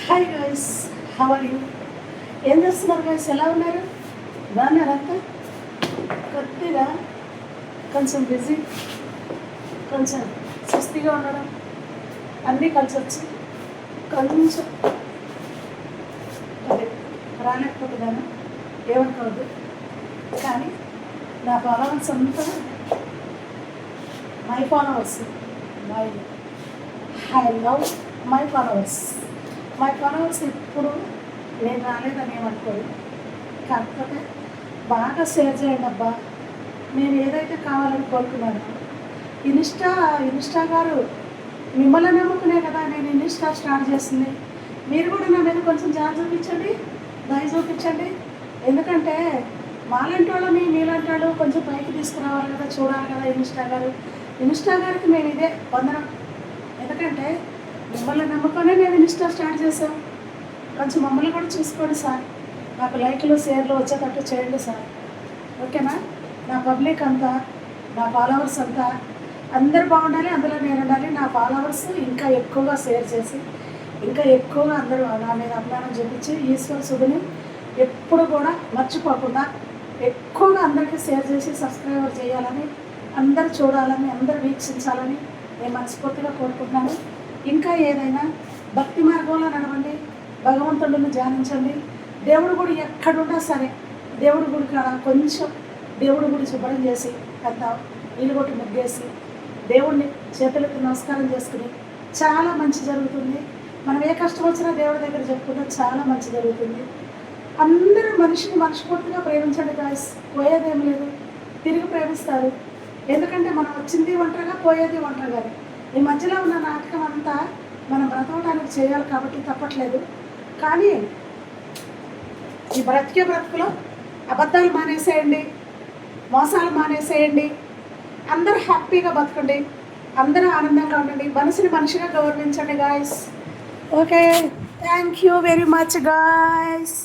Hi guys, how are you? ఏం చేస్తున్నారు guys? ఎలా ఉన్నారు? బాగున్నారంతా? కొద్దిగా కొంచెం బిజీ, కొంచెం సుస్థిగా ఉండడం అన్నీ కలిసి వచ్చి కొంచెం అదే రాలేకపోతున్నాను, ఏమనుకోవద్దు. కానీ నా ఫాలోవర్స్ అంతా my followers, my I love my followers. My followers ఇప్పుడు నేను రాలేదని ఏమనుకోరు, కాకపోతే బాగా షేర్ చేయండి అబ్బా. నేను ఏదైతే కావాలని కోరుకున్నాను, ఇన్స్టా గారు మిమ్మల్ని నమ్ముకునే కదా నేను ఇన్స్టా స్టార్ట్ చేసింది. మీరు కూడా నా మీద కొంచెం జాగ్రత్త చూపించండి, దయ చూపించండి. ఎందుకంటే మాలాంటి వాళ్ళని మీలాంటి వాళ్ళు కొంచెం పైకి తీసుకురావాలి కదా, చూడాలి కదా. ఇన్స్టా గారికి మేము ఇదే వందనం. ఎందుకంటే మిమ్మల్ని నమ్ముకొనే మేము ఇన్స్టా స్టార్ట్ చేసాం. కొంచెం మమ్మల్ని కూడా చూసుకోండి సార్, నాకు లైక్లు షేర్లు వచ్చేటట్టు చేయండి సార్, ఓకేనా? నా పబ్లిక్ అంతా, నా ఫాలోవర్స్ అంతా అందరు బాగుండాలి, అందులో నేను ఉండాలి. నా ఫాలోవర్స్ ఇంకా ఎక్కువగా షేర్ చేసి, ఇంకా ఎక్కువగా అందరూ నా మీద అభిమానం చూపించి ఈశ్వర శుభిని ఎప్పుడు కూడా మర్చిపోకుండా ఎక్కువగా అందరికీ షేర్ చేసి సబ్స్క్రైబర్ చేయాలని, అందరు చూడాలని, అందరు వీక్షించాలని నేను మనస్ఫూర్తిగా కోరుకుంటున్నాను. ఇంకా ఏదైనా భక్తి మార్గంలో నడవండి, భగవంతుడిని ధ్యానించండి. దేవుడి గుడి ఎక్కడున్నా సరే, దేవుడి గుడి కాడ కొంచెం దేవుడి గుడి శుభ్రం చేసి అంత నీళ్ళు కొట్టి ముగ్గేసి దేవుడిని చేతులకి నమస్కారం చేసుకుని చాలా మంచి జరుగుతుంది. మనం ఏ కష్టం వచ్చినా దేవుడి దగ్గర చెప్పుకుంటే చాలా మంచి జరుగుతుంది. అందరూ మనిషిని మనస్ఫూర్తిగా ప్రేమించండి గాయస్, పోయేదేమి లేదు, తిరిగి ప్రేమిస్తారు. ఎందుకంటే మనం వచ్చింది ఒంటరిగా, పోయేది ఒంటరిగా. ఈ మధ్యలో ఉన్న నాటకం అంతా మనం బ్రతకడానికి చేయాలి కాబట్టి తప్పట్లేదు. కానీ ఈ బ్రతుకులో అబద్ధాలు మానేసేయండి, మోసాలు మానేసేయండి. అందరూ హ్యాపీగా బతకండి, అందరూ ఆనందంగా ఉండండి, మనిషిని మనిషిగా గౌరవించండి guys. Okay, thank you very much guys.